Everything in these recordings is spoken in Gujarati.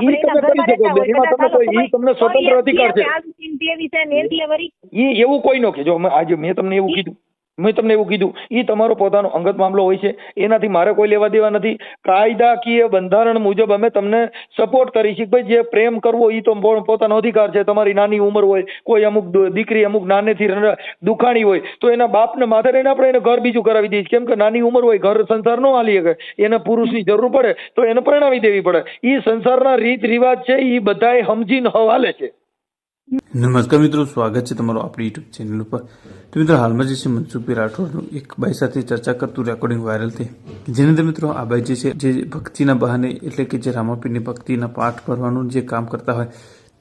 આપણે એના ઘરમાં રહેતા હોય કદાચ તમને સ્વતંત્ર અધિકાર છે. એવું કોઈ નો કે જો આજે મેં તમને એવું કીધું એ તમારો પોતાનો અંગત મામલો હોય છે, એનાથી મારે કોઈ લેવા દેવા નથી. કાયદાકીય બંધારણ મુજબ અમે તમને સપોર્ટ કરી છે. ભાઈ જે પ્રેમ કરવો એ તો પોતાનો અધિકાર છે. તમારી નાની ઉંમર હોય, કોઈ અમુક દીકરી અમુક નાનેથી દુખાણી હોય તો એના બાપને માથે રહીને આપણે એને ઘર બીજું કરાવી દઈએ. કેમ કે નાની ઉંમર હોય, ઘર સંસાર ન હાલી શકે, એને પુરુષની જરૂર પડે તો એને પરણાવી દેવી પડે. એ સંસારના રીત રિવાજ છે, એ બધાએ સમજીને હાલે છે. નમસ્કાર મિત્રો, સ્વાગત છે તમારું આપણી યુટ્યુબ ચેનલ ઉપર. તો મિત્રો હાલમાં જે છે મનસુખભાઈ રાઠોડનું એક બાઈ સાથે ચર્ચા કરતું રેકોર્ડિંગ વાયરલ થઈ, જેની અંદર મિત્રો આ બાઈ જે છે જે ભક્તિના બહાને એટલે કે જે રામાપીરની ભક્તિના પાઠ ભરવાનું જે કામ કરતા હોય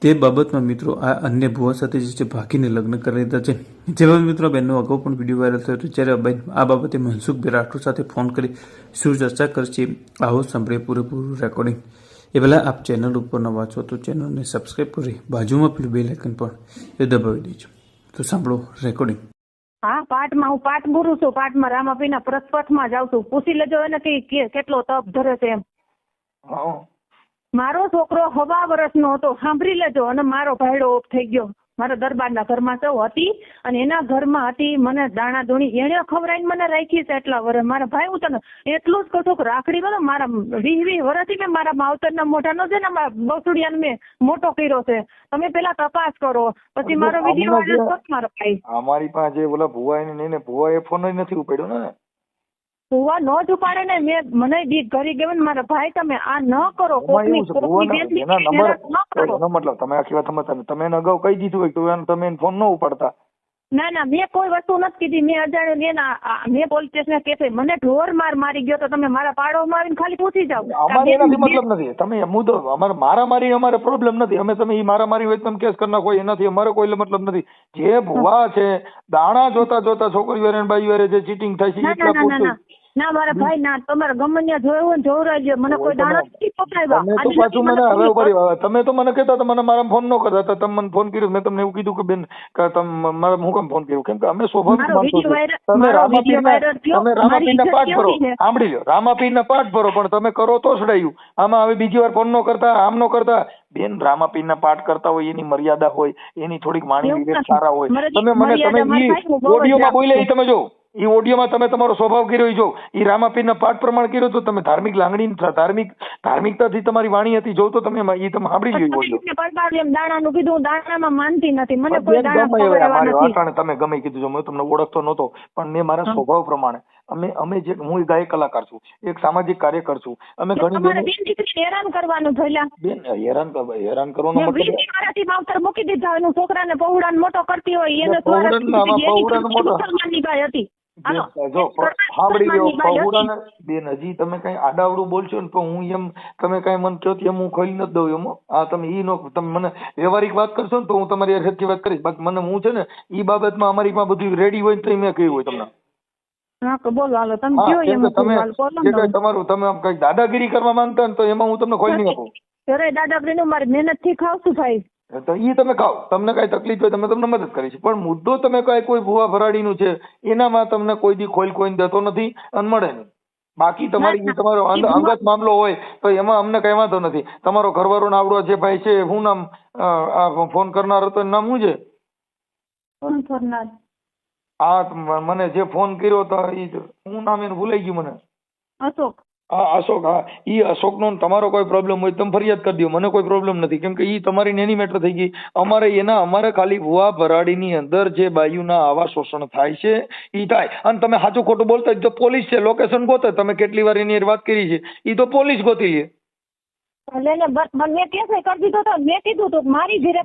તે બાબતમાં મિત્રો આ અન્ય ભુવા સાથે જે છે ભાગીને લગ્ન કરી લીધા છે. જે બાબત મિત્રો બહેનનો અગાઉ પણ વિડીયો વાયરલ થયો હતો, જ્યારે આ બાબતે મનસુખભાઈ રાઠોડ સાથે ફોન કરી શું ચર્ચા કરશે આવો સાંભળીએ પૂરેપૂરું રેકોર્ડિંગ. એ પહેલાં આપ ચેનલ ઉપર નવા છો તો ચેનલને સબસ્ક્રાઈબ કરી બાજુમાં પેલું બેલ આઇકન પણ એ દબાવી દેજો. તો સાંભળો રેકોર્ડિંગ. હા, પાઠમાં હું પાઠ બોલું છું. પાઠમાં રામાપીના પ્રસ્પથમાં જાઉં છું. પૂછી લેજો એને કે કેટલો તપ ધરે છે એમ. મારો છોકરો 6 વર્ષનો હતો, સાંભળી લેજો. અને મારો ભાઈડો ઓફ થઈ ગયો. મારા દરબારના ઘરમાં સૌ હતી અને એના ઘરમાં હતી. મને દાણા દોણી એને ખવડાવીને મને રાખી છે એટલા વર્ષ. મારા ભાઈ હું તને એટલું જ કહું છું કે રાખડી મારા 20 વર્ષથી મેં મારા માવતરના મોઢાનો છે ને મારા બસુડિયાને મેં મોટો કર્યો છે. તમે પેલા તપાસ કરો, પછી મારો વિડીયો વાયરલ કરો. મારો ભાઈ અમારી પાસે ઓલા ભુવાએ ફોન નથી ઉપાડ્યો ને. ભુવા નો જ ઉપાડે ને. મેં મને બીક ઘરી ગયો ને મારા ભાઈ તમે આ ન કરો. મતલબ તમે આખી વાત સમજતા, તમે એને અગાઉ કહી દીધું હોય તો તમે ફોન ન ઉપાડતા. ના મેં કોઈ વસ્તુ નથી કીધી. મેં અજાણ્યું મેં પોલીસ સ્ટેશન કે મને ઢોર મારી ગયો તો તમે મારા પાડોમાં આવીને ખાલી પૂછી જાવ. અમારે એનાથી મતલબ નથી. તમે મુદ્દો અમારે મારામારી અમારે પ્રોબ્લેમ નથી. અમે તમે ઈ મારામારી હોય તમે કેસ કરી નાખો, એનાથી અમારે કોઈ મતલબ નથી. જે ભુવા છે દાણા જોતા છોકરીઓ અને બાઈઓ જે ચીટિંગ થાય છે એટલા પૂરતું. ના મારા ભાઈ ના, તમારે ગમે ત્યાં જોયું હોય ને જોવરાજો. મને કોઈ દાણા નથી પકડાવ્યા. તમે તો મને કહેતા હતા મને મારા ફોન ન કરતા હતા. તમે મને ફોન કર્યો, મેં તમને એવું કીધું કે બેન મારા હું કેમ ફોન કર્યો? કેમ કે અમે સ્વાભાવિક માણસો છીએ. તમે રામાપીરના પાઠ ભરો, સાંભળી લો, રામાપીરના પાઠ ભરો, પણ તમે કરો તો છડાયું. આમાં હવે બીજી વાર ફોન ન કરતા, આમ ન કરતા. બેન રામાપીરના પાઠ કરતા હોય એની મર્યાદા હોય, એની થોડીક વાણી વિવેક સારા હોય. તમે ઓડિયોમાં બોલ્યા તમે જો, એ ઓડિયોમાં તમે તમારો સ્વભાવ કર્યો જો, એ રામાપીરના પાઠ પ્રમાણ કર્યો તો તમે ધાર્મિક લાગણી ધાર્મિકતાથી તમારી વાણી હતી જો, તો તમે એ તમે સાંભળી જોયું ઓડિયો. દાણાનું કીધું, દાણામાં માનતી નથી. મને કોઈ દાણા ખવડાવવા નથી. તમે ગમે કીધું જો, મેં તમને ઓળખતો નહોતો, પણ મેં મારા સ્વભાવ પ્રમાણે અમે જે હું ગાયક કલાકાર છું, એક સામાજિક કાર્યકર છું. અમે ઘણી હેરાન કરવાનું થયેલા. બેન હેરાન કરવાનો માવતર મૂકી દીધા. એનું છોકરાને પૌડાને મોટો કરતી હોય એને હતી. બેન હજી તમે કઈ આડાવડું બોલશો ને તો હું એમ તમે કઈ મન કહો એમ હું ખોલી નથી દઉં. એમ હા તમે તમે મને વ્યવહારિક વાત કરશો ને તો હું તમારી સચ્ચી વાત કરીશ. બાકી મને હું છે ને એ બાબતમાં અમારી પાસે બધું રેડી હોય ને તો મેં કહ્યું હોય તમને. તમે કઈ દાદાગીરી કરવા માંગતા ને તો એમાં હું તમને ખોલી નહીં આપું. દાદાગીરી નું મારી મહેનત થી ખાવ છું ભાઈ. તો ઈ તમે ખાઓ, તમને કઈ તકલીફ હોય તમે તમને મદદ કરી છે. પણ મુદ્દો તમે કોઈ ભુવા ભરાડીનું છે એનામાં તમને કોઈ દી કોઈને દેતો નથી અને મળે નહીં. બાકી તમારો અંગત મામલો હોય તો એમાં અમને કઈ વાંધો નથી. તમારો ઘરવાળો આવડો જે ભાઈ છે, શું નામ ફોન કરનાર હતો નામ શું છે? મને જે ફોન કર્યો હતો શું નામ એનું ભૂલાઈ ગયું મને. અશોક. હા અશોક. હા ઈ અશોક નો તમારો કોઈ પ્રોબ્લેમ હોય તમે ફરિયાદ કરી દો, મને કોઈ પ્રોબ્લેમ નથી. કેમ કે ઈ તમારી નેની મેટર થઈ ગઈ. અમારે ખાલી ભુવા ભરાડીની અંદર જે બાયુના આવા શોષણ થાય છે ઈ થાય. અને તમે સાચું ખોટું બોલતા તો પોલીસ છે, લોકેશન ગોતે. તમે કેટલી વાર એની વાત કરી છે, ઈ તો પોલીસ ગોતી લે. મેં કેસ કરી દીધો તો મેં કીધું તો મારી ઘરે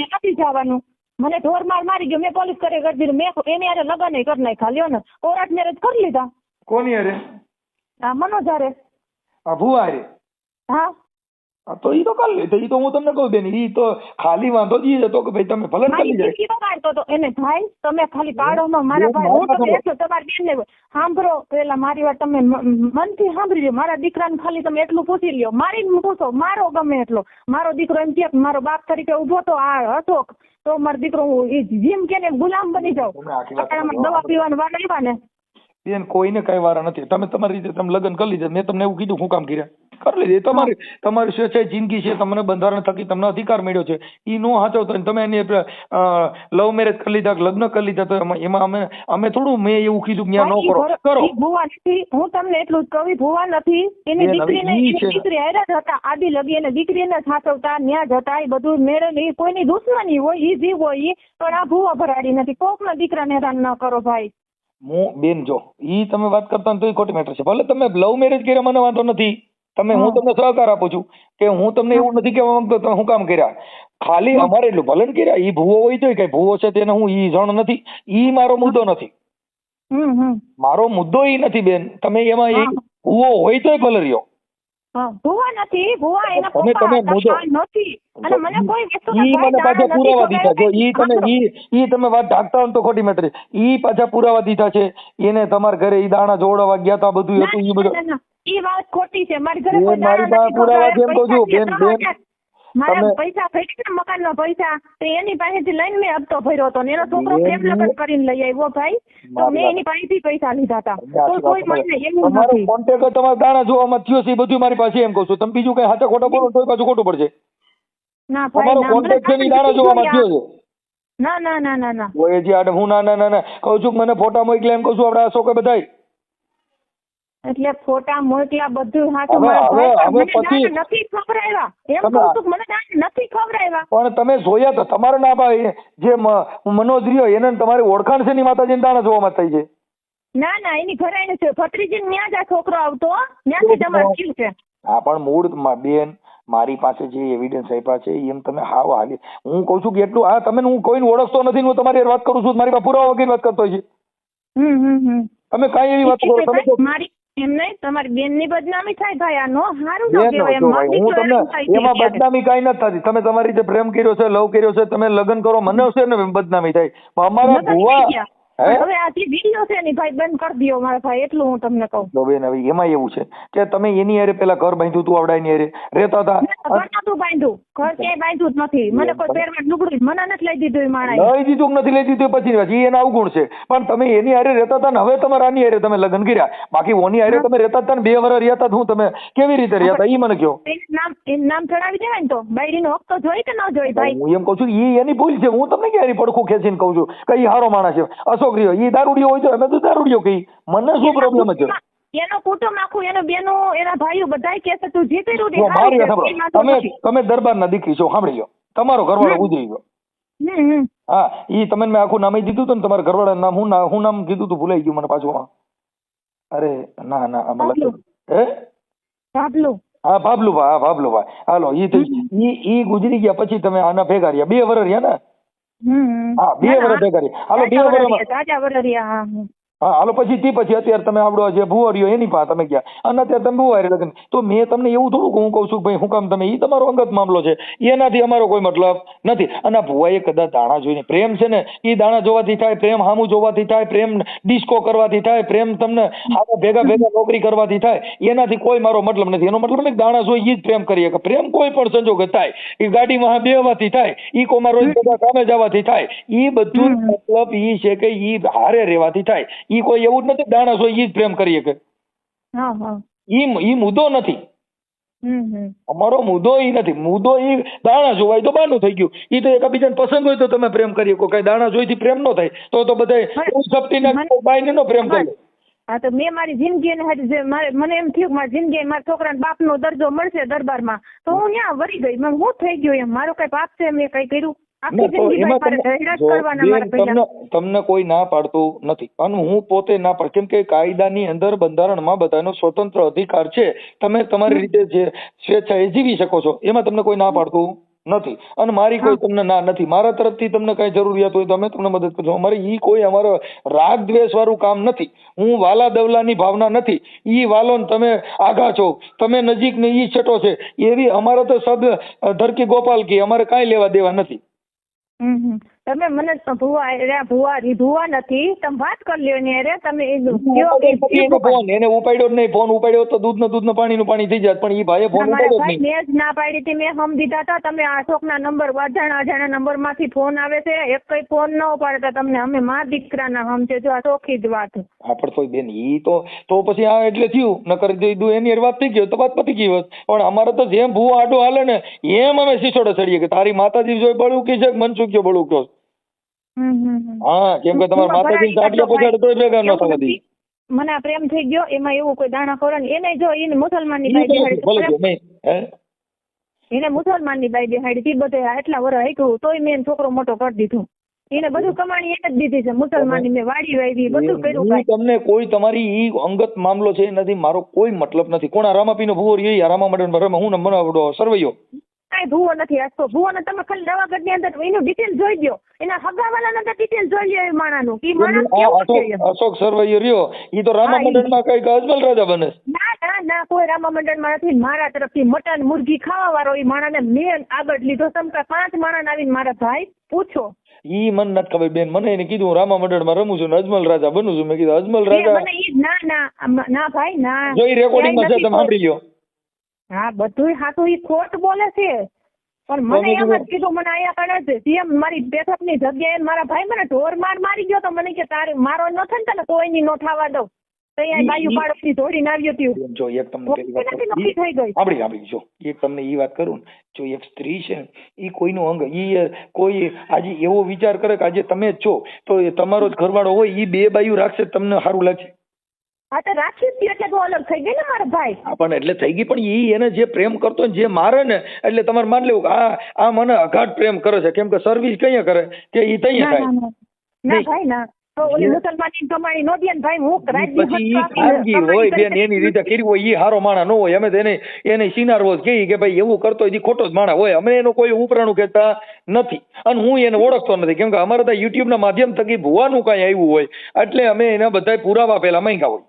નથી જવાનું. મને ઢોર મારી ગયો. મેં પોલીસ કરી દીધું. મેં એની હારે લગ્ન કરી નાખ્યા. લ્યો ને કોર્ટ મેરેજ કરી લીધા. કોની હારે? મનોજ હારે. ભુવા હારે? હા તો ઈ તો કરી લે. ઈ તો હું તમને કહું બેન, ઈ તો ખાલી વાંધો જ હતો કે ભાઈ તમે ભલે કરી જાય. એને ભાઈ તમે ખાલી કાઢો મારા ભાઈ. હું તો તમારી બેન ને સાંભળો પેલા મારી વાત તમે મનથી સાંભળી લો. મારા દીકરાને ખાલી તમે એટલું પૂછી લ્યો. મારીને પૂછો મારો ગમે એટલો. મારો દીકરો એમ કે મારો બાપ તરીકે ઉભો તો આ અશોક તો મારો દીકરો જેમ કે ગુલામ બની જાવ. દવા પીવાનું વાળા ને બેન કોઈને કઈ વારા નથી. તમે તમારી રીતે તમે લગ્ન કરી લીધા. મેં તમને એવું કીધું શું કામ કર્યા? કરી લીધી. તમારી સ્વેચ્છાએ જિંદગી છે, તમને બંધારણ થકી તમને અધિકાર મળ્યો છે, ઈ નો હાચવતો તમે એની લવ મેરેજ કરી લીધા, લગ્ન કરી લીધા, તો એમાં અમે થોડું મેં એવું કીધું કે નો કરો. ભુવા નથી, હું તમને એટલું જ કહું, ભુવા નથી. એની દીકરી હેરાન હતા આદિ લગી, એને દીકરીને સાચવતા, ન્યા જતા, એ બધું મેળે, કોઈની દુશ્મની હોય, ઈ જીવ હોય, પણ આ ભુવા ભરાડી નથી. કોકના દીકરાને હેરાન ન કરો ભાઈ. હું બેન જો ઈ તમે વાત કરતા ને તો એ ખોટી મેટર છે. ભલે તમે લવ મેરેજ કર્યા મને વાંધો નથી, હું તમને સહકાર આપું છું કે હું તમને એવું નથી કહેવા માંગતો તમે શું કામ કર્યા, ખાલી અમારે એટલું ભલે ને કર્યા. ઈ ભૂવો હોય તો કઈ ભૂવો છે તેને હું ઈ જણ નથી, ઈ મારો મુદ્દો નથી. મારો મુદ્દો ઈ નથી બેન. તમે એમાં ઈ ભૂવો હોય તોય ભલે રહ્યો. ભુવા નથી, ભુવા એના પપ્પા નથી. અને મને કોઈ વસ્તુ ઈ મને પાછા પુરાવા દીધા. જો ઈ તમે વાત ઢાંકતા હો તો ખોટી મેટર. ઈ પાછા પુરાવા દીધા છે એને. તમારા ઘરે ઈ દાણા જોડવા ગયા તા, બધું હતું. ઈ બધું ઈ વાત ખોટી છે. મારી ઘરે મારી પાસે પુરાવા છે એમ કહું છું બેન. મારા પૈસા ફેંકી મકાન ના પૈસા તો એની પાસેથી લઈને મેં હપ્તો ભર્યો હતો. એનો છોકરો પ્રેમ લગ્ન કરીને લઈ આવ્યો ભાઈ, તો મેં એની પાસેથી પૈસા લીધા હતા. તો કોઈ મને એવું નથી. કોન્ટેક્ટ તમારા દાણા જોવામાં થયો છે, બધું મારી પાસે એમ કહું છું. તમે બીજું કઈ હાથે ખોટો બોલો તો પાછું ખોટું પડશે. ના તમારો કોન્ટેક્ટ છે દાણા જોવામાં થયો છે. ના ના ના ના ના ઓય જી આડ હું ના કહું છું મને ફોટા મોકલ્યા એમ કહું છું. આપડા અશોકે બધાય એટલે ફોટા મોકલ્યા બધું હાથું. નથી ખવડાવ્યા એમ કહું છું, મને નથી ખવડાવ્યા. પણ તમે જોયા તો તમારે ના ભાઈ જે મનોજ રહ્યો એને તમારી ઓળખાણ છે ની માતાજી દાણા જોવામાં થઈ છે. ના ના એની ઘરે છે ભત્રીજી ન્યા જ આ છોકરો આવતો, ત્યાંથી તમારે થયું છે. હા પણ મૂળ બેન મારી પાસે જે એવિડન્સ આપ્યા છે એમ તમે હાવ હાલી. હું કઉ છું કે એટલું આ તમે હું કોઈને ઓળખતો નથી, હું તમારી વાત કરું છું, મારી પાસે પુરાવા વગર વાત કરતો છે. તમે કઈ એવી વાત કરો તમે મારી એમ નહીં, તમારી બેન ની બદનામી થાય ભાઈ. આ નો સારું ન કહેવાય. હું તમને એમાં બદનામી કઈ નથી થતી. તમે તમારી રીતે પ્રેમ કર્યો છે, લવ કર્યો છે, તમે લગ્ન કરો મને છે ને બદનામી થાય. અમારા ભુવા હવે આ જે વિડીયો છે ને ભાઈ બંધ કરી દો મારા ભાઈ, એટલું હું તમને કહું. તો બેન હવે એમાં એવું છે કે તમે એની હારે પેલા ઘર બાંધ્યું તું, આવડા એની હારે રહેતા હતા. ઘર નતું બાંધ્યું, ઘર ક્યાંય બાંધ્યું જ નથી. મને કોઈ પહેરવા લુગડું મને નથી લઈ દીધું. માણા લઈ દીધું નથી લઈ દીધું પછી એના અવગુણ છે. પણ તમે એની હારે રહેતા હતા ને હવે તમારા આની હારે તમે લગ્ન કર્યા. બાકી ઓની હારે તમે રહેતા હતા ને 2 વર્ષ રહ્યા હતા, હું તમે કેવી રીતે રહ્યા હતા ઈ મને કહો. નામ જણાવી દેવાય ને તો બાયડીનો હક તો જોઈ કે ન જોઈ ભાઈ. હું એમ કઉ છું ઈ એની ભૂલ છે. હું તમને ક્યારે પડખું ખેંચીને કઉ છું કઈ હારો માણસ છે. અશોક રહ્યો ઈ દારૂડિયો હોય તો અમે તો દારૂડિયો કહી. મને શું પ્રોબ્લેમ છે? એનો કુટુંબ આખું, એનો બેનો, એના ભાઈઓ બધા કે છે તું જીતી રૂડી. તમે દરબારના દીકરી છો, સાંભળી લો. તમારો ઘરવાળો ગુજરી ગયો. હા ઈ તમે મેં આખું નામ દીધું હતું ને તમારા ઘરવાળા નામ હું નામ કીધું તું ભૂલાઈ ગયું મને પાછું. અરે ના હે ભાબલું. હા ભાબલુભાઈ. હા ભાબલુભાઈ. હાલો ઈ ગુજરી ગયા પછી તમે આના ભેગા રહ્યા 2 વર્ષ રહ્યા ને. હા 2 વર્ષ ભેગા રહ્યા. હાલો 2 વર્ષ. હા હાલો પછી અત્યારે તમે આવડો જે ભૂવો રહ્યો એની પાસે તમે ગયા અને અત્યારે તમે ભૂવા લગ્ન. તો મેં તમને એવું થોડું હું કઉ છું ભાઈ હું કામ તમે ઈ તમારો અંગત મામલો છે, એનાથી અમારો કોઈ મતલબ નથી. અને ભૂવાએ કદાચ દાણા જોઈને પ્રેમ છે ને ઈ દાણા જોવાથી થાય, પ્રેમ હામું જોવાથી થાય, પ્રેમ ડિસ્કો કરવાથી થાય, પ્રેમ તમને ભેગા નોકરી કરવાથી થાય, એનાથી કોઈ મારો મતલબ નથી. એનો મતલબ નહીં દાણા જોઈ ઈ જ પ્રેમ કરીએ કે પ્રેમ કોઈ પણ સંજોગે થાય. ઈ ગાડીમાં બેહવાથી થાય, ઈ કોમાં રોજ બધા કામે જવાથી થાય. ઈ બધું મતલબ ઈ છે કે ઈ હારે રહેવાથી થાય. ઈ કોઈ એવું જ નથી દાણા જોઈ ઈ જ પ્રેમ કરીએ કે ઈ મુદ્દો નથી. અમારો મુદ્દો ઈ નથી. મુદ્દો ઈ દાણા જોવાય તો બાનું થઈ ગયું. ઈ તો એકબીજાને પસંદ હોય તો તમે પ્રેમ કરીએ. કઈ દાણા જોઈથી પ્રેમ ન થાય તો બધા સપટીને બાઈને નો પ્રેમ કરે. હા તો મેં મારી જિંદગી મને એમ થયું મારી જિંદગી મારા છોકરાને બાપનો દરજ્જો મળશે દરબારમાં તો હું ત્યાં વળી ગઈ. હું થઈ ગયું એમ મારો કઈ પાપ છે મેં કઈ કર્યું? તમને કોઈ ના પાડતું નથી અને હું પોતે ના પાડ. કેમ કે કાયદાની અંદર બંધારણમાં બધાનો સ્વતંત્ર અધિકાર છે. તમે તમારી રીતે જે સ્વેચ્છાએ જીવી શકો છો, એમાં તમને કોઈ ના પાડતું નથી. અને મારી કોઈ તમને ના નથી. મારા તરફથી તમને કઈ જરૂરિયાત હોય તો અમે તમને મદદ કરજો. અમારી ઈ કોઈ અમારો રાગ દ્વેષ વાળું કામ નથી. હું વાલા દવલાની ભાવના નથી. ઈ વાલો તમે આઘા છો, તમે નજીક ને ઈ છટો છે એવી અમારે તો સબ ધરકી ગોપાલ કી અમારે કાંઈ લેવા દેવા નથી. તમે મને ભુવા નથી, તમે વાત કરી લ્યો ને અરે તમે એને ઉપાડ્યો જ નહીં. ફોન ઉપાડ્યો તો દૂધનું પાણીનું પાણી થઈ જાય, પણ એ ભાઈએ ફોન ઉપાડ્યો જ નહીં. મેં જ ના પાડી હતી, મેં હમ દીધા હતા. તમે અશોકના નંબર અજાણા નંબર માંથી ફોન આવે છે, એક કઈ ફોન ન ઉપાડતા તમને. અમે મા દીકરાના હમ છે, જો આ ચોખ્ખી જ વાત. હા પણ તો બેન ઈ તો પછી આ એટલે થયું, નકર એની વાત થઈ ગઈ તો વાત પતી ગઈ હોત. પણ અમારે તો જેમ ભૂવો આડો હાલે ને એમ અમે શીશોડે ચડીએ કે તારી માતાજી જોઈ બળું કે છે મનસુખ્યો બળું કયો. હા, કેમ કે તમારા માતાજી ચાટિયા પછાડે તોય ભેગા ન થવા દે. મને આ પ્રેમ થઈ ગયો, એમાં એવું કોઈ દાણા ખોરા ને એને જો એને મુસલમાનની બાઈ બેહાડી, એને મુસલમાનની બાઈ બેહાડી બધે એટલા વર્ષ હાઈકું તોય મેં છોકરો મોટો કરી દીધો. એને બધું કમાણી એને જ દીધી છે મુસલમાનની. મેં વાડી વાવી બધું કર્યું. તમને કોઈ તમારી ઈ અંગત મામલો છે નથી, મારો કોઈ મતલબ નથી. કોણ રામાપીનો ભૂવો રહ્યો રામા મંડળ રમે, હું મને આવડો સરવૈયો કઈ ભૂવો નથી আসતો. ભૂવો ને તમે ખાલી દવાગઢ ની અંદર એનું ડિટેલ જોઈ દો, એના હગાવાલા ના ડિટેલ જોઈ લો. એ માણાનું ઈ માણસ કેવું છે? અશોક સરવૈયો રહ્યો ઈ તો રામા મંડળ માં કઈક અજમલ રાજા બને. ના કોઈ રામા મંડળ માં નથી. મારા તરફથી મટન મુરગી ખાવા વાળો ઈ માણાને મેં આગળ લીધો. સમકા 5 માણસ આવીને મારા ભાઈ પૂછો. ઈ મને નથી ખબર બેન. મને એને કીધું હું રામા મંડળ માં રમું છું ને અજમલ રાજા બનું છું. મેં કીધું અજમલ રાજા ના ભાઈ ના, જોઈ રેકોર્ડિંગ માં છે, તમે સાંભળી લ્યો. હા બધું હાથું ઈ ખોટ બોલે છે. પણ મને એમ જ કીધું, મને આયા કણે સીએમ મારી બેઠક ની જગ્યાએ મારા ભાઈ મને ઢોર મારી ગયો તો મને કે તારે મારો ન થાય ને તને કોઈની નો થવા દઉં. બાયુ બાળકની જોડીને આવ્યો હતો. જો એક તમને સાંભળી જો એક તમને ઈ વાત કરું ને, જો એક સ્ત્રી છે ને ઈ કોઈનું અંગ, ઈ કોઈ આજે એવો વિચાર કરે કે આજે તમે જ છો તો એ તમારો જ ઘરવાળો હોય, ઈ બે બાયુ રાખશે તમને સારું લાગશે? હા તો રાખી જ એટલે તો અલગ થઈ ગઈ ને મારા ભાઈ. હા પણ એટલે થઈ ગઈ, પણ ઈ એને જે પ્રેમ કરતો જે મારે ને એટલે તમારે માન લેવું કે આ મને અગાઢ પ્રેમ કરે છે. કેમ કે સર્વિસ કઈ કરે કે ઈ તઈ થાય. ના ભાઈ ના, ઓલી મુસલમાનની કમાણી નો દે ને ભાઈ. હું પછી ઈ ખાનગી હોય બેન, એની રીતે કરી હોય. ઈ હારો માણા ન હોય. અમે તો એને સિનારવો કહી કે ભાઈ એવું કરતો ઈ ખોટો જ માણા હોય. અમે એનો કોઈ ઉપરાણું કહેતા નથી અને હું એને ઓળખતો નથી. કેમ કે અમારે તો યુટ્યુબ ના માધ્યમ થકી ભુવાનું કઈ આવ્યું હોય એટલે અમે એના બધા પુરાવા પેલા માંગ્યા હોય.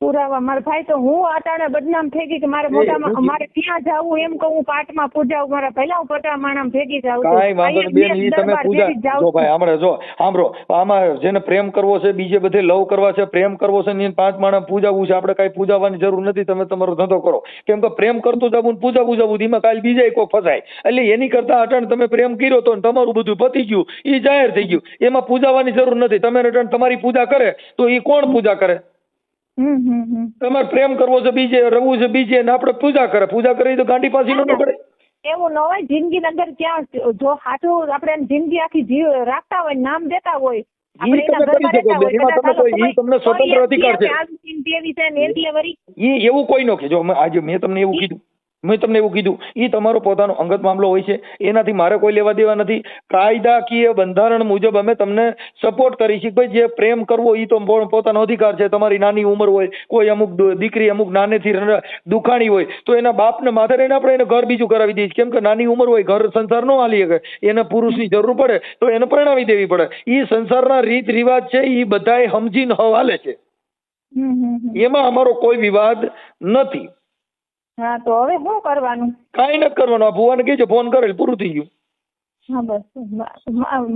પુરાવા મારા ભાઈ તો હું અટાણે બદનામ થઈ ગઈ કે મારે મોઢામાં મારે ત્યાં જાવું એમ કહું પાઠમાં પૂજાવું. મારા પહેલા હું પટા માણસ ભેગી જાઉં. કાંઈ વાંધો નહીં બેન, ઈ તમે પૂજા જો ભાઈ હમણાં જો સાંભળો, આમાં જેને પ્રેમ કરવો છે, બીજે બધે લવ કરવા છે, પ્રેમ કરવો છે ને 5 માણસ પૂજાવું છે. આપણે કઈ પૂજાવાની જરૂર નથી. તમે તમારો ધંધો કરો. કેમ કે પ્રેમ કરતું જવું પૂજાવું એમાં કાલ બીજા કોઈ ફસાય. એટલે એની કરતા અટાણ તમે પ્રેમ કર્યો તો તમારું બધું પતી ગયું, ઈ જાહેર થઈ ગયું. એમાં પૂજાવાની જરૂર નથી. તમે અટાણ તમારી પૂજા કરે તો ઈ કોણ પૂજા કરે? તમારે પ્રેમ કરવો છે બીજે, રવું છે બીજે, ને આપણે પૂજા કરે તો ગાંડી પાછી ન પડે. એવું ન હોય. જિંદગી અંદર ક્યાં જો સાચું આપણે જિંદગી આખી રાખતા હોય, નામ દેતા હોય, તમને સ્વતંત્ર અધિકાર છે. એવું કોઈ નો કે જો આજે મેં તમને એવું કીધું ઈ તમારો પોતાનો અંગત મામલો હોય છે. એનાથી મારે કોઈ લેવા દેવા નથી. કાયદાકીય બંધારણ મુજબ અમે તમને સપોર્ટ કરી છીએ. ભાઈ જે પ્રેમ કરવો ઈ તો પોતાનો અધિકાર છે. તમારી નાની ઉંમર હોય, કોઈ અમુક દીકરી અમુક નાનેથી દુખાણી હોય તો એના બાપને માથે રહીને આપણે એને ઘર બીજું કરાવી દઈએ. કેમ કે નાની ઉંમર હોય, ઘર સંસાર નો હાલી શકે, એને પુરુષની જરૂર પડે તો એને પરણાવી દેવી પડે. ઈ સંસારના રીત રિવાજ છે, ઈ બધાય સમજીને હાલે છે. એમાં અમારો કોઈ વિવાદ નથી. હા તો હવે શું કરવાનું? કાંઈ નથી કરવાનું. આ ભુવાને કહેજો ફોન કરેલ, પૂરું થઈ ગયું. હા બસ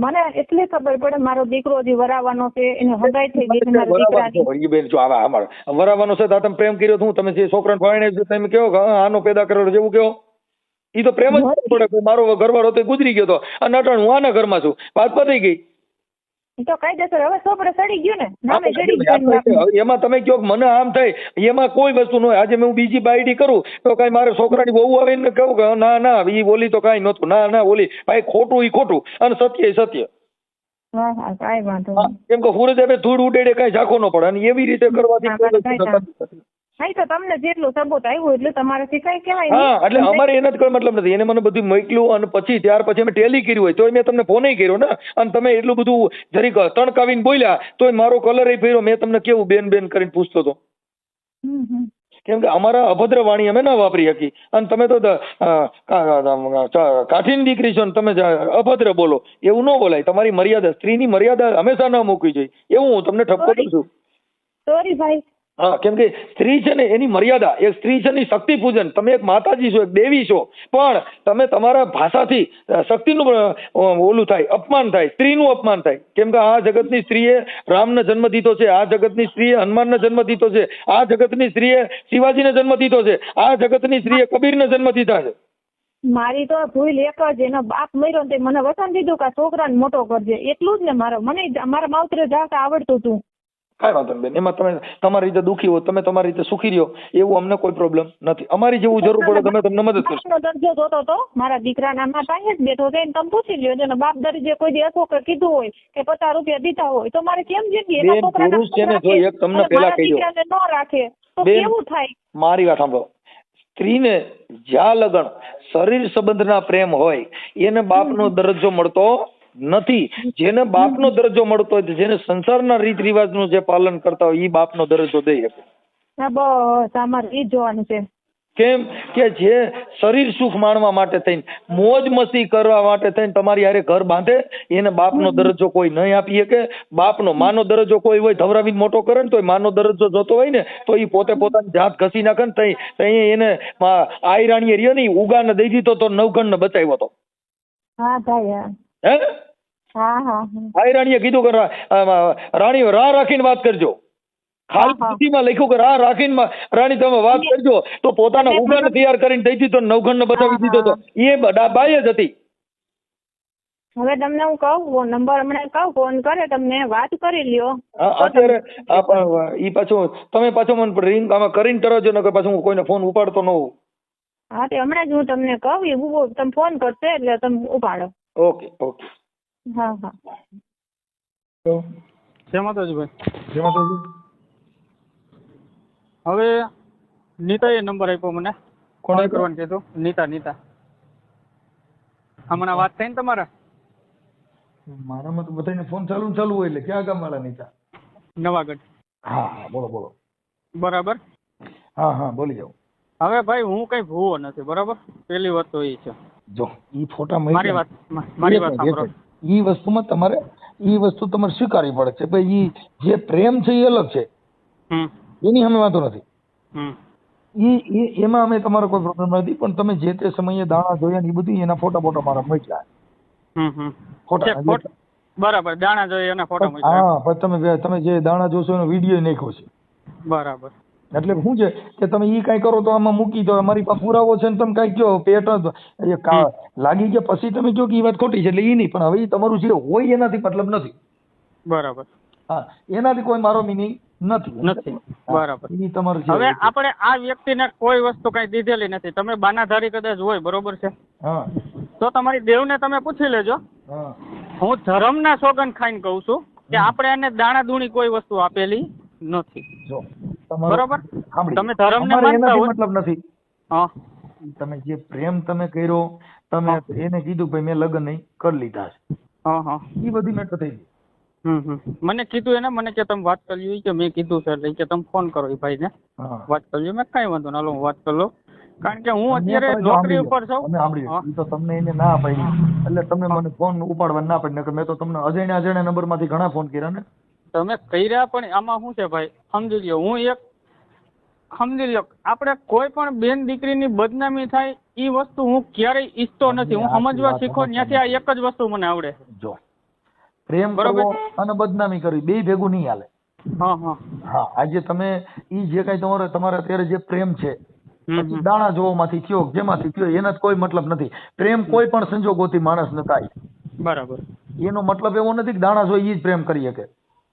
મને એટલી ખબર પડે મારો દીકરો હજી વરાવાનો છે, એને હગાઈ થઈ ગઈ છે મારા દીકરાની. બેન જો આવા વરાવાનો છે તો તમે પ્રેમ કર્યો હું તમે જે છોકરાને પરણે તમે કહો કે આનો પેદા કરેલો જેવું કહો, ઈ તો પ્રેમ જ પડે. મારો ઘરવાળો તો ગુજરી ગયો હતો અને અટાણ હું આના ઘરમાં છું, વાત પતી ગઈ. તો કાયદેસર હવે છોકરો સડી ગયો ને, નામે સડી ગયો. એમાં તમે કહો મને આમ થાય, એમાં કોઈ વસ્તુ ન હોય. આજે હું બીજી બાયડી કરું તો કઈ મારે છોકરાની બહુ આવીને કહું કે ના ઈ બોલી તો કઈ નતું, ના ઓલી ભાઈ ખોટું ઈ ખોટું અને સત્ય સત્ય. હા કાંઈ વાંધો નહીં. કેમ કે સૂરજ હવે ધૂળ ઉડેડે કઈ ઝાંખો ન પડે અને એવી રીતે કરવાથી નહીં તો તમને જેટલું સબૂત આવ્યું એટલે તમારાથી કઈ કહેવાય. હા એટલે અમારે એના જ કોઈ મતલબ નથી. એને મને બધું મોકલ્યું અને ત્યાર પછી અમે ટેલી કર્યું હોય તો મેં તમને ફોન કર્યો ને, અને તમે એટલું બધું જરીક તણકાવીને બોલ્યા તો મારો કલર ફેર્યો. મેં તમને કેવું બેન કરીને પૂછતો હતો. કેમ કે અમારા અભદ્ર વાણી અમે ના વાપરી શકી અને તમે તો કાઠીની દીકરી છો ને તમે અભદ્ર બોલો, એવું ન બોલાય. તમારી મર્યાદા, સ્ત્રીની મર્યાદા હંમેશા ન મૂકવી જોઈએ. એવું હું તમને ઠપકો કરું છું. સોરી ભાઈ, હા, કેમ કે સ્ત્રી છે ને એની મર્યાદા, એક સ્ત્રી છે એની શક્તિ પૂજન. તમે એક માતાજી છો, એક દેવી છો, પણ તમે તમારા ભાષાથી શક્તિનું ઓલું થાય, અપમાન થાય, સ્ત્રીનું અપમાન થાય. કેમ કે આ જગતની સ્ત્રીએ રામને જન્મ દીધો છે, આ જગતની સ્ત્રીએ હનુમાનને જન્મ દીધો છે, આ જગતની સ્ત્રીએ શિવાજીને જન્મ દીધો છે, આ જગતની સ્ત્રીએ કબીરને જન્મ દીધા છે. મારી તો ભૂલ એક જ, એનો બાપ મર્યો ને મને વચન દીધું કે છોકરાને મોટો કરજે, એટલું જ ને. મને મારા માવતરે જાતા આવડતું હતું. કાંઈ વાંધો નહીં બેન, એમાં તમે તમારી રીતે દુઃખી હો, તમે તમારી રીતે સુખી રહ્યો, એવું અમને કોઈ પ્રોબ્લેમ નથી. અમારી જેવું જરૂર પડે તમે તમને મદદ કરશો. દરજ્જો જોતો તો મારા દીકરાના મા પાસે જ બેઠો છે, તમે પૂછી લ્યો, જેનો બાપ દરજ્જે કોઈ દી હતો કે કીધું હોય કે 50 રૂપિયા દીધા હોય તો મારે કેમ જિંદગી એના છોકરાને પુરુષ છે ને, જો એક તમને પહેલા કહી દો, ન રાખે તો કેવું થાય? મારી વાત સાંભળો, સ્ત્રીને જ્યાં લગન શરીર સંબંધના પ્રેમ હોય એને બાપનો દરજ્જો મળતો નથી. જેને બાપનો દરજ્જો મળતો હોય, જેને સંસારના રીત રિવાજનું જે પાલન કરતા હોય, એ બાપનો દરજ્જો દઈ શકે. બસ અમારે એ જોવાનું છે. કેમ કે જે શરીર સુખ માણવા માટે થઈને, મોજ મસ્તી કરવા માટે થઈને તમારી હારે ઘર બાંધે, એને બાપનો દરજ્જો કોઈ નહીં આપી શકે. બાપનો માનો દરજ્જો કોઈ હોય ધવરાવીને મોટો કરે ને તો માનો દરજ્જો જોતો હોય ને તો એ પોતે પોતાની જાત ઘસી નાખે ને તઈ એને આયરાણીએ રહ્યો ને ઉગાને દઈ દીધો તો નવઘણને બચાવ્યો હતો. હા ભાઈ હે, હા હા, આયરાણીએ કીધું કે રાણી રાહ રાખીને વાત કરજો. ખાલી સ્થિતિમાં લખ્યું કે રાહ રાખીને રાણી તમે વાત કરજો, તો પોતાના ઉગાને તૈયાર કરીને દઈ દીધો, નવઘણને બચાવી દીધો. તો એ બાઈ જ હતી. હવે તમને હું કહું, નંબર હમણાં કહું, ફોન કરે તમને વાત કરી લ્યો. અત્યારે ઈ પાછું તમે પાછો મને રિંગ આમાં કરીને કરજો ને, પાછું હું કોઈને ફોન ઉપાડતો ન હોઉં. હા, તે હમણાં જ હું તમને કહું, તમે ફોન કરશે એટલે તમે ઉપાડો. Okay okay. હા હા. જય માતાજી ભાઈ. જય માતાજી. હવે નીતાએ નંબર આપ્યો મને. કોણે કરવાનું કીધું? નીતા. હમણાં વાત થઈ ને તમારા? મારામાં તો બધાને ફોન ચાલુ હોય. એટલે ક્યાં ગામ વાળા નીતા? નવાગઢ. હા બોલો. બરાબર. હા બોલી જાઓ. હવે ભાઈ હું કઈ ભૂવો નથી, બરાબર. પેલી વાત તો એ છે, જો ઈ ફોટા મારી વાત સાંભળો. ઈ વસ્તુમાં તમારે સ્વીકારવી પડે છે. ભાઈ ઈ જે પ્રેમ છે એ અલગ છે, એની અમે વાંધો નથી. એમાં અમે તમારો કોઈ પ્રોબ્લેમ નથી. પણ તમે જે તે સમયે દાણા જોયા ને એ બધું એના ફોટા મારા મોકલ્યા. ફોટા બરાબર, દાણા જોઈએ એના ફોટા મોકલ્યા. હા, પણ તમે જે દાણા જોશો એનો વિડીયો નાખ્યો છે. બરાબર. એટલે શું છે કે તમે ઈ કઈ કરો તો આમાં મૂકી દો, અમારી પાસે પુરાવો છે ને તમે કઈ કયો પેટ લાગી ગયા પછી તમે કહો કે એ વાત ખોટી છે, એટલે ઈ નહીં. પણ હવે તમારું જે હોય એનાથી મતલબ નથી. બરાબર. હા, એનાથી કોઈ મારો મિનિંગ નથી. બરાબર. હવે આપણે આ વ્યક્તિને કોઈ વસ્તુ કઈ દીધેલી નથી. તમે બાનાધારી કદાચ હોય, બરોબર છે, તો તમારી દેવને તમે પૂછી લેજો. હું ધર્મના સોગંદ ખાઈને કહું છું કે આપણે એને દાણા દૂણી કોઈ વસ્તુ આપેલી નથી. બરોબર. તમે ધર્મને માનતા હોય મતલબ નથી. હા, તમે જે પ્રેમ તમે કર્યો, તમે એને કીધું ભાઈ મેં લગ્ન નહીં કરી લીધા છે. હા, એ બધી મેટર થઈ ગઈ. મને કીધું એને, મને કે તમે વાત કરી કે મેં કીધું છે, એટલે કે તમે ફોન કરો એ ભાઈને વાત કરજો. મેં કઈ વાંધો ના, હું વાત કરી લઉં. કારણ કે હું અત્યારે નોકરી ઉપર છું. તો તમને એને ના પાડી એટલે તમે મને ફોન ઉપાડવા ના પાડી. મેં તો તમને અજાણ્યા નંબર માંથી ઘણા ફોન કર્યા ને. તમે કર્યા, પણ આમાં શું છે ભાઈ, સમજી લ્યો, સમજી લ્યો, આપણે કોઈ પણ બેન દીકરીની બદનામી થાય એ વસ્તુ હું ક્યારેય ઈચ્છતો નથી. હું સમજવા શીખો ત્યાંથી આ એક જ વસ્તુ મને આવડે. જો પ્રેમ કરવો અને બદનામી કરવી બે ભેગું નહીં હાલે. હા, આજે તમે ઈ જે કઈ તમારે અત્યારે જે પ્રેમ છે દાણા જોવામાંથી થયો, જેમાંથી થયો, એના કોઈ મતલબ નથી. પ્રેમ કોઈ પણ સંજોગોથી માણસ ન થાય. બરાબર. એનો મતલબ એવો નથી કે દાણા જોઈ ઈ જ પ્રેમ કરી શકે.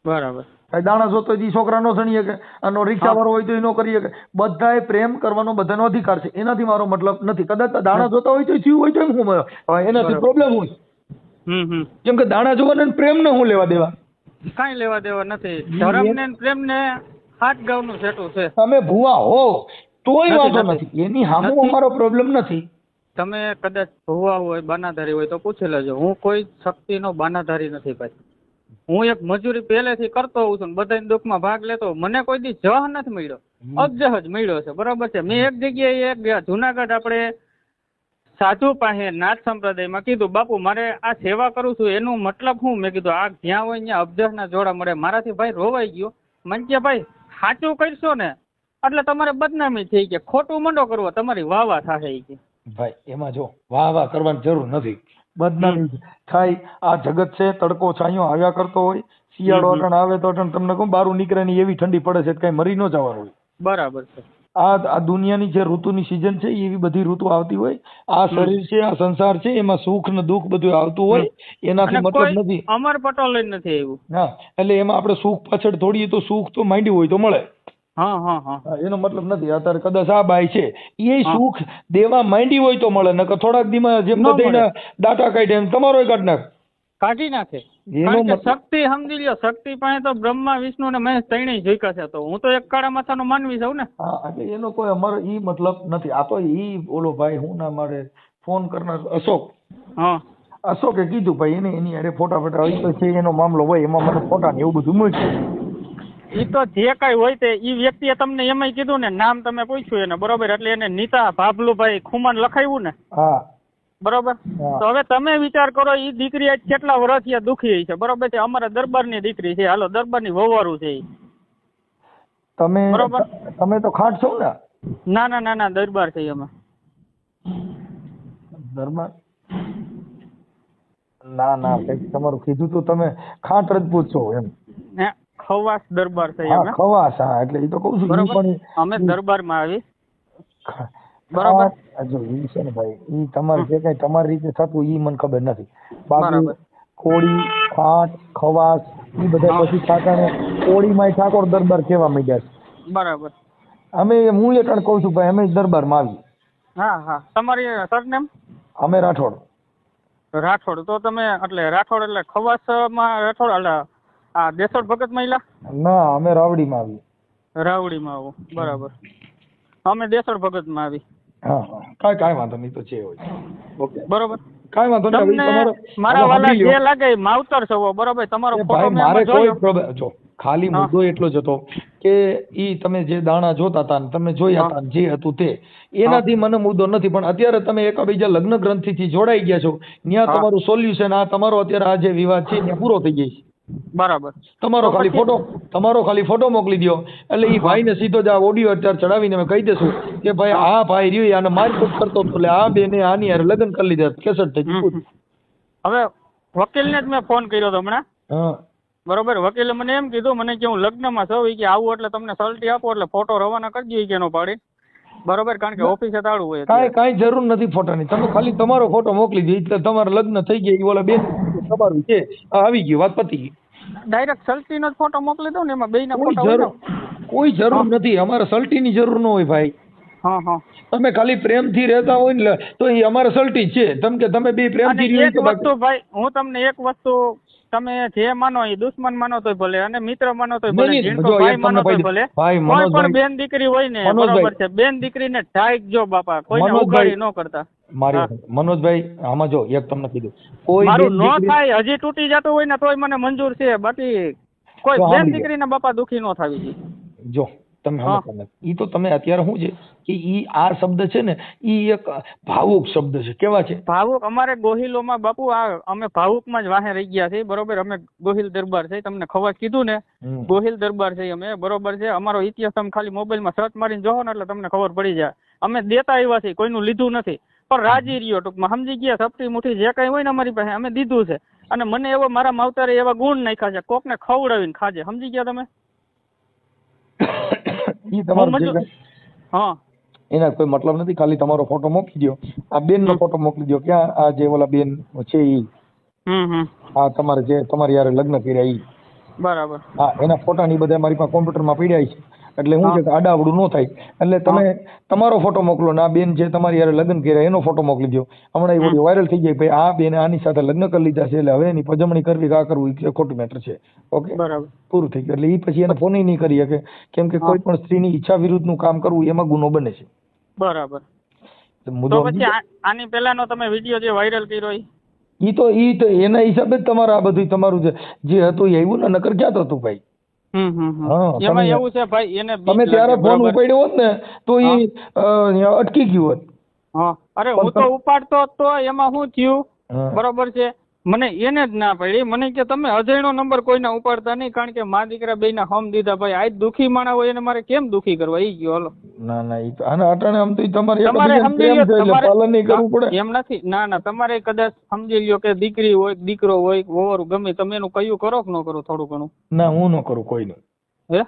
બરાબર. દાણા જોતો હોય છોકરા નો સણી શકે, અને રિક્ષા વાળો હોય તો એ નો કરી શકે. બધાએ પ્રેમ કરવાનો બધાનો અધિકાર છે. એનાથી મારો મતલબ નથી. કદાચ દાણા જોતા હોય તો થયું હોય તો એમ એનાથી પ્રોબ્લેમ હોય. કેમ કે દાણા જોવાને પ્રેમ ને હું લેવા દેવા? કઈ લેવા દેવા નથી. ધર્મ ને પ્રેમ ને હાથ ગાવનું સેટું છે. તમે ભૂવા હો તોય વાંધો નથી, એની સામે અમારો પ્રોબ્લેમ નથી. તમે કદાચ ભૂવા હોય, બાનાધારી હોય તો પૂછી લેજો. હું કોઈ શક્તિનો બાનાધારી નથી ભાઈ. હું એક મજૂરી પહેલેથી કરતો હોઉં છું, બધાના દુઃખમાં ભાગ લેતો. મને કોઈ દી જહ નથી મળ્યો, અબજહ જ મળ્યો છે. બરાબર છે. મેં એક જગ્યાએ એક જુનાગઢ આપણે સાધુ પાસે નાથ સંપ્રદાયમાં કીધું, બાપુ મારે આ સેવા કરું છું એનું મતલબ શું? મેં કીધું આ જ્યાં હોય ત્યાં અબજહના જોડા મળે. મારાથી ભાઈ રોવાઈ ગયો. મને કે ભાઈ સાચું કરશો ને એટલે તમારે બદનામી થઈ કે ખોટું મંડો કરવો તમારી વાહ થાય કે ભાઈ એમાં જો વાહ કરવાની જરૂર નથી. બદનામી થાય. આ જગત છે, તડકો છાંયો આવ્યા કરતો હોય. શિયાળો અટણ આવે તો અટણ તમને કહું બહાર નીકળે ની એવી ઠંડી પડે છે કઈ મરી ન જવાનું હોય. બરાબર છે. આ દુનિયાની જે ઋતુની સિઝન છે એવી બધી ઋતુ આવતી હોય. આ શરીર છે, આ સંસાર છે, એમાં સુખ ને દુઃખ બધું આવતું હોય. એનાથી મતલબ નથી. અમર પટોલ નથી આવ્યું. હા, એટલે એમાં આપણે સુખ પાછળ દોડીએ તો સુખ તો માંડ્યું હોય તો મળે. હા એનો મતલબ નથી. અત્યારે કદાચ આ બાઈ છે એ સુખ દેવા માંડી હોય તો મળે, નકર થોડાક દીમાં જેમ બધાના ડાટા કાઢે એમ તમારો કાઢી નાખે. કારણ કે શક્તિ સમજી લ્યો, શક્તિ પાસે તો બ્રહ્મા વિષ્ણુ ને મહેશ ત્રણેય જોઈકા છે. તો હું તો એક કાળા માથાનો માનવી છું ને. હા, એટલે એનો કોઈ અમારો ઈ મતલબ નથી. આ તો ઈ ઓલો ભાઈ હું ના મારે ફોન કરનાર અશોક. હા, અશોકે કીધું ભાઈ એની અરે ફોટા ફોટા છે એનો મામલો હોય એમાં મને ફોટા ને એવું બધું મળ્યું. ઈ તો જે કઈ હોય તે ઈ વ્યક્તિએ તમને એમાંય કીધું ને, નામ તમે પૂછ્યું એને, બરોબર, એટલે એને નીતા ભાભલુભાઈ ખુમાન લખાવ્યું ને. હા, બરોબર. તો હવે તમે વિચાર કરો, ઈ દીકરી આજ કેટલા વર્ષથી દુખી છે, બરોબર છે. અમારા દરબારની દીકરી છે, હાલો દરબારની વહુવારું છે. તમે બરોબર, તમે તો ખાટ છો ને? ના દરબાર છે અમે. દરબાર ના તમારું કીધું તો તમે ખાટ રજપૂત છો એમ. ખવાસ દરબાર છે અમે. ખવાસ, હા, એટલે એ તો કહું છું. બરોબર, અમે દરબારમાં આવી. બરાબર. જો ઈ છે ને ભાઈ, ઈ તમારે જે કઈ તમારી રીતે થતું ઈ મને ખબર નથી. બાકી કોળી, ખાટ, ખવાસ ઈ બધા પછી ઠાકાને કોળીમાં ઠાકોર દરબાર કેવા માંડ્યા છે. બરાબર. અમે હું એ કણ કહું છું ભાઈ, અમે દરબારમાં આવી. હા. તમારી સરનેમ? અમે રાઠોડ. તો તમે એટલે રાઠોડ એટલે ખવાસમાં રાઠોડ, એટલે આ દેસોડ ભગત મહિલા? ના, અમે રાવડીમાં આવી. રાવડીમાં આવો, બરાબર. અમે દેસોડ ભગતમાં આવી. હા, કાંઈ વાંધો નહીં, તો છે હોય. ઓકે, બરોબર, કાંઈ વાંધો નહીં. તમને મારા વાલા જે લાગે માવતર છો, બરોબર. તમારો ફોટો મેં જોયો. જો ખાલી મુદ્દો એટલો જ હતો કે ઈ તમે જે દાણા જોતા હતા ને તમે જોયા હતા જે હતું તે, એનાથી મને મુદ્દો નથી. પણ અત્યારે તમે એકબીજા લગ્ન ગ્રંથિથી જોડાઈ ગયા છો, ત્યાં તમારું સોલ્યુશન આ તમારો અત્યારે આ જે વિવાદ છે ત્યાં પૂરો થઈ જાય છે. બરાબર. તમારો ખાલી ફોટો મોકલી દો એટલે ઈ ભાઈને સીધો જ આ ઓડિયો અત્યારે ચડાવીને અમે કહી દેશું કે ભાઈ આ ભાઈ રહ્યો આને મારકૂટ કરતો હતો એટલે આ બેને આની હારે લગ્ન કરી લીધા, કેસેટ થઈ ગયું. હવે વકીલને જ મેં ફોન કર્યો હતો હમણાં. હા, બરોબર. વકીલે મને એમ કીધું, મને કે હું લગ્નમાં છું કે આવું એટલે તમને સલટી આપો એટલે ફોટો રવાના કરજો કે નો પાડી. બરોબર, કારણ કે ઓફિસે તાળું હોય. કાંઈ જરૂર નથી ફોટાની. તમે ખાલી તમારો ફોટો મોકલી દો એટલે તમારા લગ્ન થઈ ગયા. ઓલા બેન તમારું છે આવી ગયું, વાત પતી ગઈ. ડાયરેક્ટ સલટીનો જ ફોટો મોકલી દો ને, એમાં બેયના ફોટો કોઈ જરૂર નથી. અમારે સલટીની જરૂર ન હોય ભાઈ. હા. તમે ખાલી પ્રેમથી રહેતા હોય ને તો એ અમારે સલટી છે. તમે બે પ્રેમથી એક વસ્તુ ભાઈ, હું તમને એક વસ્તુ, તમે જે માનો એ દુશ્મન માનો તોય ભલે અને મિત્ર માનો તોય ભલે, ભાઈ માનો તોય ભલે, કોઈ પણ બેન દીકરી હોય ને, બરોબર છે, બેન દીકરીને ઢાઈકજો બાપા, કોઈને ઉગાડી ન કરતા. મનોજભાઈ આમાં જો એક તમને કીધું, કોઈ મારું નો થાય, હજી તૂટી જતું હોય ને તોય મને મંજૂર છે, બાકી કોઈ બેન દીકરીને બાપા દુખી ન થાવી જોઈએ. જો તમે સમજતા ઈ તો તમે અત્યારે શું છે કે ઈ આ શબ્દ છે ને ઈ એક ભાવુક શબ્દ છે. કેવા છે ભાવુક? અમારે ગોહિલોમાં બાપુ આ અમે ભાવુકમાં જ વાહે રહી ગયા છે, બરોબર. અમે ગોહિલ દરબાર છે, તમને ખબર કીધું ને, ગોહિલ દરબાર છે અમે, બરોબર છે. અમારો ઇતિહાસ તમે ખાલી મોબાઈલમાં સર્ચ મારીને જોવો ને એટલે તમને ખબર પડી જાય. અમે દેતા આવ્યા છીએ, કોઈનું લીધું નથી, પણ રાજી રહ્યો ટૂંકમાં, સમજી ગયા. સપટી મુઠ્ઠી જે કઈ હોય ને અમારી પાસે અમે દીધું છે. અને મને એવો મારા માવતરે એવા ગુણ નાખ્યા છે, કોકને ખવડાવીને ખાજે, સમજી ગયા તમે? એના કોઈ મતલબ નથી. ખાલી તમારો ફોટો મોકલી દો, આ બેન નો ફોટો મોકલી દો. ક્યાં આ જે ઓલા બેન છે ઈ, હા, તમારે જે તમારી યારે લગ્ન કર્યા ઈ, બરાબર. હા, એના ફોટા ની બધા મારી પાસે કોમ્પ્યુટરમાં પડ્યા છે. એટલે શું છે કે આડાવડું ન થાય. એટલે તમે તમારો ફોટો મોકલો ને આ બેન જે તમારી યારે લગ્ન કર્યા એનો ફોટો મોકલી દો. હમણાં એ વિડીયો વાયરલ થઈ જાય, ભાઈ આ બેન આની સાથે લગ્ન કરી લીધા છે એટલે હવે એની પજવણી કરવી કે આ કરવું એ ખોટું મેટર છે. ઓકે, બરાબર, પૂરું થઈ ગયું. એટલે એ પછી એને ફોન નહીં કરી શકે, કેમ કે કોઈ પણ સ્ત્રીની ઈચ્છા વિરુદ્ધનું કામ કરવું એમાં ગુનો બને છે. બરાબર. તો પછી આની પહેલાનો તમે વિડીયો જે વાયરલ કર્યો ઈ તો એના હિસાબે જ તમારે આ બધું તમારું જે હતું એ આવ્યું ને, નકર ક્યાં હતું ભાઈ? એમાં એવું છે ભાઈ, એને તમે ત્યારે ફોન ઉપાડ્યો હોત ને તો એ અટકી ગયું હોત. અરે હું તો ઉપાડતો તો એમાં શું થયું, બરોબર છે, મને એને જ ના પડી. મને કે તમે અજયનો નંબર કોઈના ઉપાડતા નહીં, કારણ કે મા દીકરા બેયના હમ દીધા. ભાઈ આજ દુખી માણા હોય એને મારે કેમ દુખી કરવા? ઈ ગયો હાલો. ના ના ઈ તો આના અટાણે આમ તો તમારે સમજી લ્યો, તમારે પાલન નહીં કરવું પડે એમ નથી. ના ના, તમારે કદાચ સમજી લ્યો કે દીકરી હોય દીકરો હોય વોવરું ગમે, તમે એનું કયું કરો કે ન કરો થોડું ઘણું? ના હું ન કરું કોઈનું. હે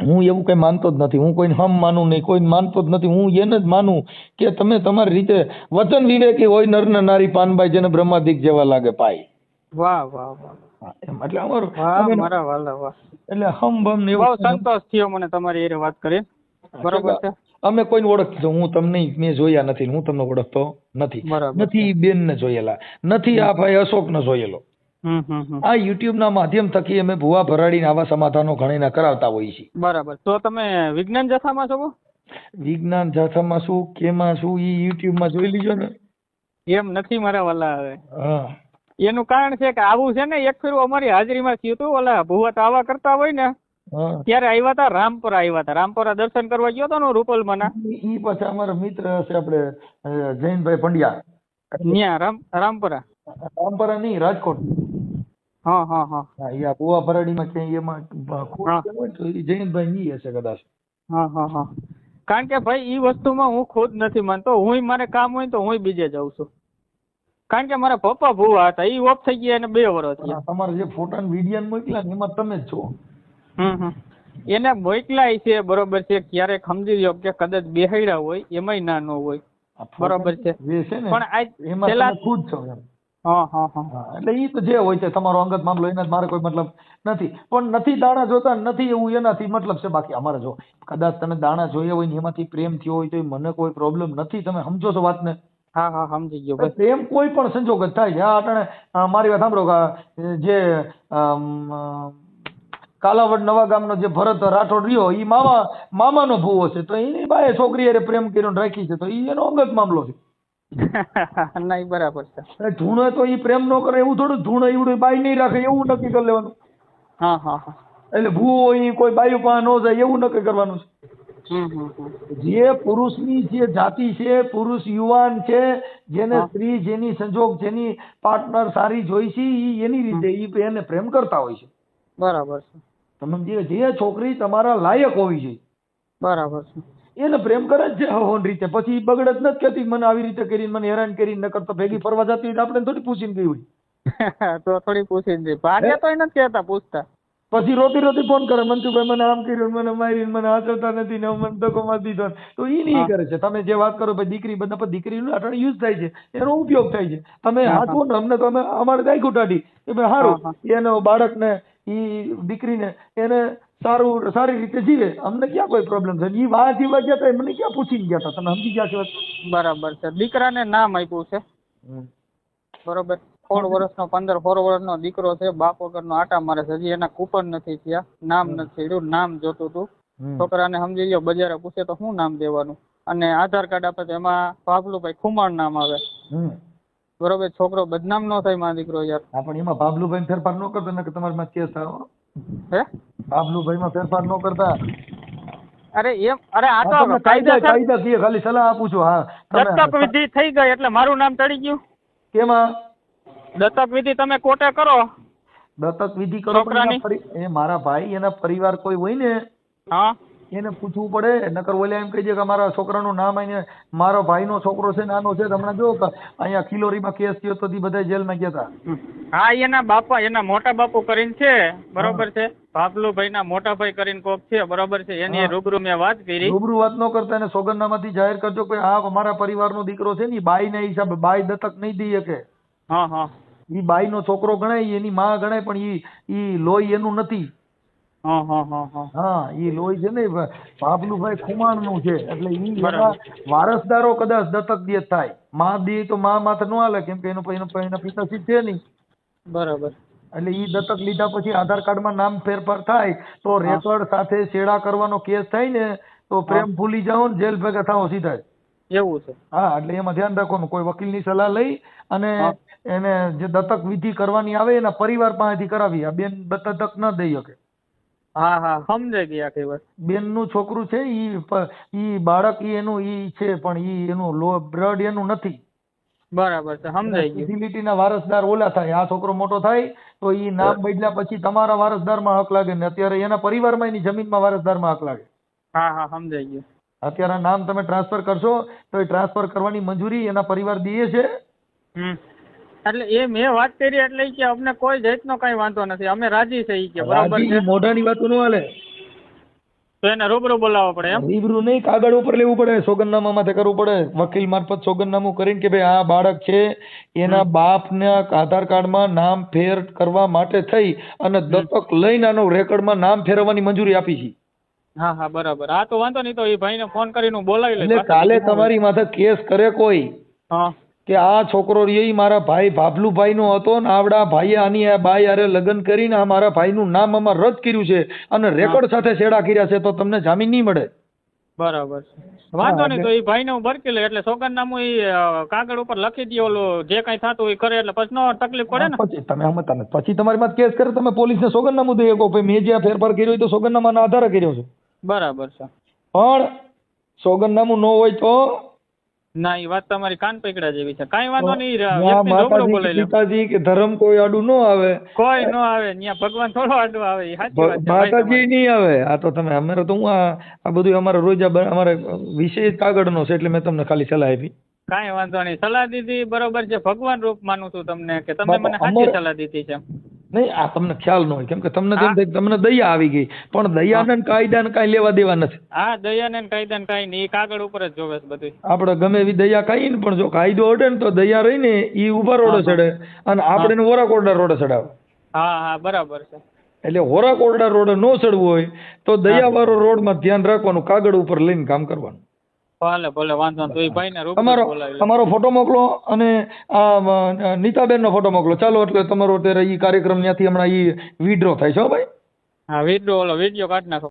હું એવું કઈ માનતો જ નથી. હું કોઈને હમ માનું નહીં, કોઈને માનતો જ નથી. હું એને જ માનું કે તમે તમારી રીતે વચન વિવેકી હોય નર ને નારી પાનબાઈ જેને બ્રહ્માદિક જેવા લાગે પાય. વાહ વાહ વાહ. હા, એમ એટલે અમારું વાહ મારા વાલા વાહ. એટલે હમ બમ ને બહુ એવું સંતોષ થયો મને તમારી એ વાત કરી. બરોબર છે. અમે કોઈને ઓળખતો, હું તમને મેં જોયા નથી, હું તમને ઓળખતો નથી. બરાબર નથી બેન ને જોયેલા, નથી આ ભાઈ અશોક ને જોયેલો. આ યુટ્યુબ ના માધ્યમ થકી અમે ભુવા ભરાડીને આવા સમાધાનો ઘણીના કરાવતા હોઈએ છીએ. બરાબર. તો તમે વિજ્ઞાન જથ્થામાં છો? વિજ્ઞાન જાથામાં શું કેમાં શું ઈ યુટ્યુબ માં જોઈ લીજો ને. એમ નથી મારા વાલા. હવે હા, એનું કારણ છે કે આવું છે ને, એક ફેરું અમારી હાજરીમાં થયું હતું. ઓલા ભુવા તો આવા કરતા હોય ને હા. ત્યારે આવ્યા હતા, રામપુરા આવ્યા હતા. રામપુરા દર્શન કરવા ગયો હતો ને રૂપલમાના. ઈ પછી અમારા મિત્ર હશે આપણે જૈનભાઈ પંડ્યા. ન્યા રામપુરા. રામપરા નહીં, રાજકોટ. હા હા હા. હા, ઈ આ ભુવા ભરાડીમાં ક્યાંય એમાં ખોટ હોય તો ઈ જૈનભાઈ ની હશે કદાચ. હા હા હા. કારણ કે ભાઈ ઈ વસ્તુમાં હું ખુદ નથી માનતો. હું મારે કામ હોય તો હું બીજે જાઉં છું. કારણ કે મારા પપ્પા ભુવા હતા, ઈ ઓફ થઈ ગયા એને 2 વર્ષ થયા. તમારે જે ફોટા ને વિડીયો મોકલ્યા ને એમાં તમે જ છો. એને મોકલાય છે, બરોબર છે. ક્યારેક સમજી લો કે કદાચ બેહાડ્યા હોય એમાંય ના ન હોય, બરોબર છે. પણ આજ પેલા ખુદ છો એમ. હા હા હા. એટલે ઈ તો જે હોય છે તમારો અંગત મામલો, એના મારે કોઈ મતલબ નથી. પણ નથી દાણા જોતા નથી એવું એનાથી મતલબ છે. બાકી અમારે જો કદાચ તમે દાણા જોયા હોય ને એમાંથી પ્રેમ થયો હોય તો મને કોઈ પ્રોબ્લેમ નથી. તમે સમજો છો વાતને? હા હા સમજી ગયો ભાઈ. પ્રેમ કોઈ પણ સંજોગ જ થાય છે. આ અટાણે મારી વાત સાંભળો કે જે કાલાવડ નવા ગામનો જે ભરત રાઠોડ રહ્યો ઈ મામાનો ભૂવો છે, તો એની બાએ છોકરી હારે પ્રેમ કર્યો રાખી છે, તો ઈ એનો અંગત મામલો છે. ના બરાબર છે. ધૂણે તો ઈ પ્રેમ નો કરે એવું થોડું, ધૂણે એવડું બાઈ નહીં રાખે એવું નક્કી કરી લેવાનું. હા હા હા. એટલે ભૂવો ઈ કોઈ બાયું પાસે ન જાય એવું નક્કી કરવાનું છે. જે પુરુષની જે જાતિ છે, પુરુષ યુવાન છે, જેને સ્ત્રી જેની સંજોગ જેની પાર્ટનર સારી જોઈ છે, ઈ એની રીતે ઈ એને પ્રેમ કરતા હોય છે. બરાબર છે. તમે જે છોકરી તમારા લાયક હોવી જોઈએ બરાબર છે, એને પ્રેમ કરે જ છે હવન રીતે. પછી બગડે જ નથી કેતી મને આવી રીતે કરીને મને હેરાન કરીને, નકર તો ભેગી ફરવા જતી હોય તો આપણે થોડી પૂછીને ગઈ હોય. તો થોડી પૂછીને ભાગ્ય તો નથી કહેતા પૂછતા. પછી રોતી ફોન કરે, મનસુખભાઈ મને આમ કર્યું, મને મારીને, મને હાચવતા નથી ને મને ધક્કો મારી દીધો. તો ઈ નહીં કરે છે. તમે જે વાત કરો ભાઈ દીકરી બધા પર દીકરીનું અટાણે યુઝ થાય છે, એનો ઉપયોગ થાય છે. તમે હાચવો ને અમને તો અમે અમારે ગાયકું ટાઢી કે ભાઈ સારું એનો બાળકને ઈ દીકરીને એને સારી રીતે જીવે, અમને ક્યાં કોઈ પ્રોબ્લેમ છે. ઈ વાત જીવવા ગયા હતા મને ક્યાં પૂછીને ગયા હતા, તમે સમજી ગયા છો? બરાબર છે. દીકરાને નામ આપ્યું છે, બરોબર. 16 વર્ષનો 15-16 વર્ષનો દીકરો છે, બાપ વગરનો આટા મારે છે. હજી એના કૂપન નથી થયા, નામ નથી થયું. નામ જોતું હતું છોકરાને. સમજી લો બજારે પૂછે તો શું નામ દેવાનું, અને આધાર કાર્ડ આપે તો એમાં ભાભલુભાઈ ખુમાણ નામ આવે, બરોબર. છોકરો બદનામ ન થાય માં દીકરો યાર. પણ એમાં ભાભલુભાઈ ફેરફાર ન કરતો ને કે તમારી માં કેસ થાય. હે ભાભલુભાઈ માં ફેરફાર ન કરતા. અરે એમ, અરે આ તો કાયદા કીએ, ખાલી સલાહ આપું છું. હા, દત્તક વિધિ થઈ ગઈ એટલે મારું નામ ચડી ગયું. કેમાં દત્તક વિધિ તમે કોર્ટે કરો, દત્તક વિધિ કરો એ મારા ભાઈ એના પરિવાર કોઈ હોય ને એને પૂછવું પડે. નકર ઓલે એમ કહી દે કે મારા છોકરાનું નામ આઈને મારો ભાઈનો છોકરો છે નાનો છે. હમણાં જો અહીંયા ખિલોરીમાં કેસ થયો તો બધા જેલમાં ગયા હતા. હા, એના બાપા એના મોટા બાપુ કરીને છે, બરોબર છે. ભાભલુભાઈ ના મોટા ભાઈ કરીને કોક છે, બરોબર છે. એની રૂબરૂ મેં વાત કરી. રૂબરૂ વાત ન કરતા એને સોગંદનામાથી જાહેર કરજો કે આ અમારા પરિવારનો દીકરો છે ને, બાઈ ના હિસાબે બાઈ દત્તક નહીં દઈ શકે. હા હા. ઈ બાઈ નો છોકરો ગણાય, એની માં ગણાય, પણ ઈ લોહી એનું નથી. હા, ઈ લોહી છે ને ભાભલુભાઈ ખુમાણ નું છે, એટલે ઈ એના વારસદારો કદાચ દત્તક દે થાય. માં દે તો માં માથે ન હાલે, કેમ કે એના પિતાશ્રી છે નહીં. બરાબર. એટલે ઈ દત્તક લીધા પછી આધાર કાર્ડમાં નામ ફેરફાર થાય તો રેકર્ડ સાથે છેડા કરવાનો કેસ થાય ને તો પ્રેમ ભૂલી જાઓ ને જેલ ભેગા થાઓ સીધા. એવું છે? હા, એટલે એમાં ધ્યાન રાખવાનું. કોઈ વકીલની સલાહ લઈ અને એને જે દત્તક વિધિ કરવાની આવે એના પરિવાર પાસેથી કરાવી. આ બેન દત્તક ન દઈ શકે. હા હા, સમજાઈ ગઈ આખી વાત. બેન નું છોકરું છે, ઈ બાળક એનું ઈ છે, પણ ઈ એનું બ્લડ એનું નથી. બરાબર છે, સમજાઈ ગયું. યુટિલિટીના વારસદાર ઓલા થાય. આ છોકરો મોટો થાય તો ઈ નામ બદલ્યા પછી તમારા વારસદારમાં હક લાગે ને અત્યારે એના પરિવારમાં એની જમીનમાં વારસદારમાં હક લાગે. હા હા સમજાઈ ગયું. અત્યારે નામ તમે ટ્રાન્સફર કરશો તો એ ટ્રાન્સફર કરવાની મંજૂરી એના પરિવાર દે છે. એટલે એ મેં વાત કરી એટલે ઈ કે અમને કોઈ જાતનો કઈ વાંધો નથી, અમે રાજી છે ઈ કે. બરાબર છે, મોઢાની વાતો ન હાલે. તો એને રૂબરૂ બોલાવવો પડે એમ? રૂબરૂ નહીં, કાગળ ઉપર લેવું પડે, સોગંદનામા માથે કરવું પડે, વકીલ મારફત સોગંદનામું કરીને કે ભાઈ આ બાળક છે એના બાપના આધાર કાર્ડમાં નામ ફેર કરવા માટે થઈ અને દત્તક લઈને આનો રેકોર્ડમાં નામ ફેરવવાની મંજૂરી આપી છે. હા હા બરાબર. હા તો વાંધો નહીં, તો એ ભાઈને ફોન કરીને હું બોલાવી લઈશ. એટલે કાલે તમારી માથે કેસ કરે કોઈ કે આ છોકરો ઈ મારા ભાઈ ભાભલુભાઈ નો હતો ને આવડા ભાઈએ આની આ બાઈ હારે લગ્ન કરીને આ મારા ભાઈનું નામ આમાં રદ કર્યું છે અને રેકોર્ડ સાથે છેડા કર્યા છે, તો તમને જામીન નહીં મળે. બરાબર છે, વાંધો નહીં. તો એ ભાઈને હું બરકી લઉં એટલે સોગંદનામું એ કાગળ ઉપર લખી દે, ઓલું જે કઈ થતું એ કરે એટલે પછી નો તકલીફ પડે ને. પછી તમે સમજતા નથી, પછી તમારી માં કેસ કરે, તમે પોલીસને સોગંદનામું દઈ શકો મેં જે ફેરફાર કર્યો હોય તો સોગંદનામાના આધારે કર્યો છે. બરાબર છે, પણ સોગંદનામું ન હોય તો ના, એ વાત તમારી કાન પકડા જેવી છે. કાંઈ વાંધો નહીં, પિતાજી કે ધર્મ કોઈ આડું ન આવે, કોઈ ન આવે, ત્યાં ભગવાન થોડો આડું આવે, એ સાચી વાત છે. માતાજી નહીં આવે. આ તો તમે અમારે તો હું આ બધું અમારે રોજ અમારે વિષય કાગળનો છે એટલે મેં તમને ખાલી સલાહ આપી. કાંઈ વાંધો નહીં, સલાહ દીધી બરોબર છે. ભગવાન રૂપ માનું છું તમને કે તમે મને સાચી સલાહ દીધી છે. નહીં, આ તમને ખ્યાલ ન હોય કેમ કે તમને તમને દયા આવી ગઈ, પણ દયાને કાયદાને કાંઈ લેવા દેવા નથી. હા, દયાને કાયદાને કાંઈ નહીં, એ કાગળ ઉપર જ જોવે છે બધું. આપણે ગમે એવી દયા કાંઈ ને પણ જો કાયદો અડે ને તો દયા રહીને એ ઉભા રોડે ચડે અને આપણે હોરા કોરડા રોડે ચડાવે. હા હા બરાબર છે. એટલે હોરા કોરડા રોડે ન ચડવું હોય તો દયા વાળો રોડમાં ધ્યાન રાખવાનું, કાગળ ઉપર લઈને કામ કરવાનું. ભલે ભલે વાંધો તો એ ભાઈને તમારો ફોટો મોકલો અને આ નીતાબેન નો ફોટો મોકલો. ચાલો, એટલે તમારો અત્યારે ઈ કાર્યક્રમ ત્યાંથી હમણાં ઈ વિડ્રો થાય છે ભાઈ. હા, વિડ્રો ઓલો વિડીયો કાઢી નાખો.